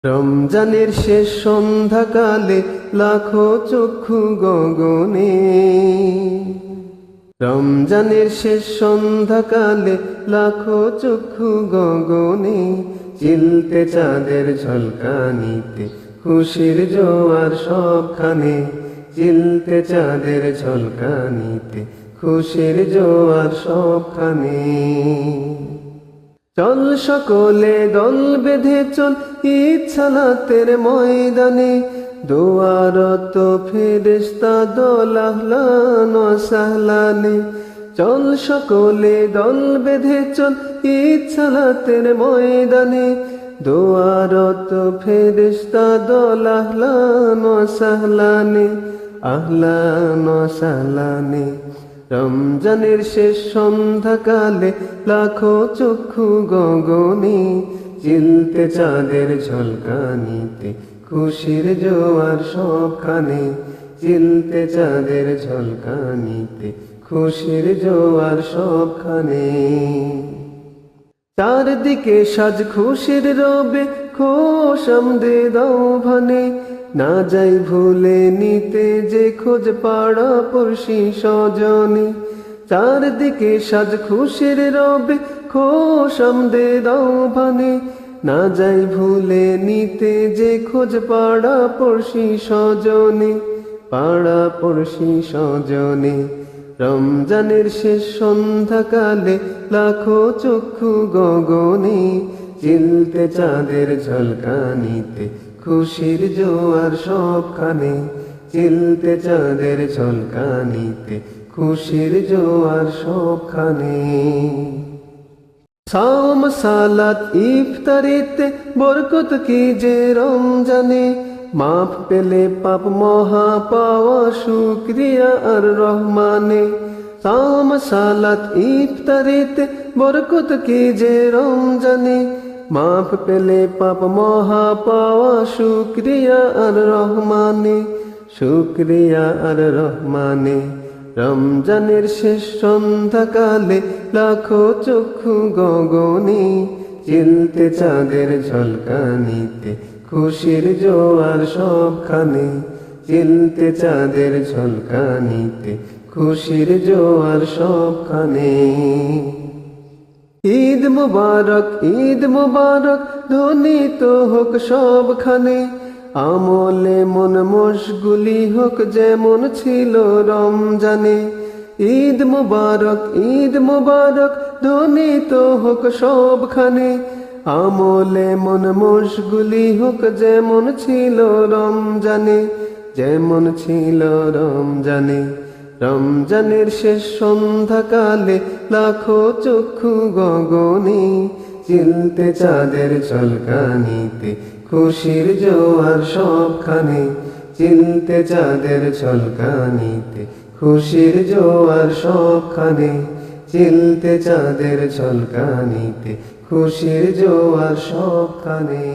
রমজানের শেষ সন্ধ্যাকালে লাখো চক্ষু গগনে, রমজানের শেষ সন্ধ্যাকালে লাখো চক্ষু গগনে, চিলতে চাঁদের ঝলকানিতে খুশির জোয়ার সবখানে, চিলতে চাঁদের ঝলকানিতে খুশির জোয়ার সবখানে। চল সকলে দল বেঁধে চল ঈদ সালাতের ময়দানে, দোয়ারত ফেরেশতা দল আহলান ওয়া সাহলানে। চল সকলে দল বেঁধে চল ঈদ সালাতের ময়দানে, দোয়ারত ফেরেশতা দল আহলান ওয়া সাহলানে, আহলান ওয়া সাহলানে। রমজানের শেষ সন্ধ্যাকালে লাখো চক্ষু গগনে, চিলতে চাঁদের ঝলকানিতে খুশির জোয়ার সবখানে, চিলতে চাঁদের ঝলকানিতে খুশির জোয়ার সবখানে। চারদিকে সাজ খুশির রবে খোশ আমদে দাও ভানে, না যাই ভুলে নিতে যে খোঁজ পাড়া পড়শি স্বজনে। চারদিকে সাজ খুশির রবে খোশ আমদে দাও ভানে, না যাই ভুলে নিতে যে খোঁজ পাড়া পড়শি স্বজনে, পাড়া পড়শি স্বজনে। রমজানের শেষ সন্ধ্যাকালে লাখো চক্ষু গগনে, চিলতে চাঁদের ঝলকানিতে খুশির জোয়ার সবখানে, চিলতে চাঁদের ঝলকানিতে খুশির জোয়ার সবখানে। সাওম সালাত ইফতারিতে বরকত কি যে রমজানে, মাফ পেলে পাপ মহা পাওয়া শুকরিয়া আর রহমানে। সাওম সালাত ইফতারিতে বরকত কি যে রমজানে, মাফ পেলে পাপ মহা পাওয়া শুকরিয়া আর রহমানে, শুকরিয়া আর রহমানে। রমজানের শেষ সন্ধ্যাকালে লাখো চক্ষু গগনে, চিলতে চাঁদের ঝলকানিতে খুশির জোয়ার সবখানে, চিলতে চাঁদের ঝলকানিতে খুশির জোয়ার সবখানে। ঈদ মুবারক, ঈদ মুবারক ধ্বনিত হোক সবখানে, আমলে মন মশগুলি হোক যেমন ছিল রমজানে। ঈদ মুবারক, ঈদ মুবারক ধ্বনিত হোক সবখানে, আমলে মন মশগুলি হোক যেমন ছিল রমজানে, যেমন ছিল রমজানে। রমজানের শেষ সন্ধ্যাকালে লাখো চক্ষু গগনে, চিলতে চাঁদের ঝলকানিতে খুশির জোয়ার সবখানে, চিলতে চাঁদের ঝলকানিতে খুশির জোয়ার সবখানে, চিলতে চাঁদের ঝলকানিতে খুশির জোয়ার সবখানে।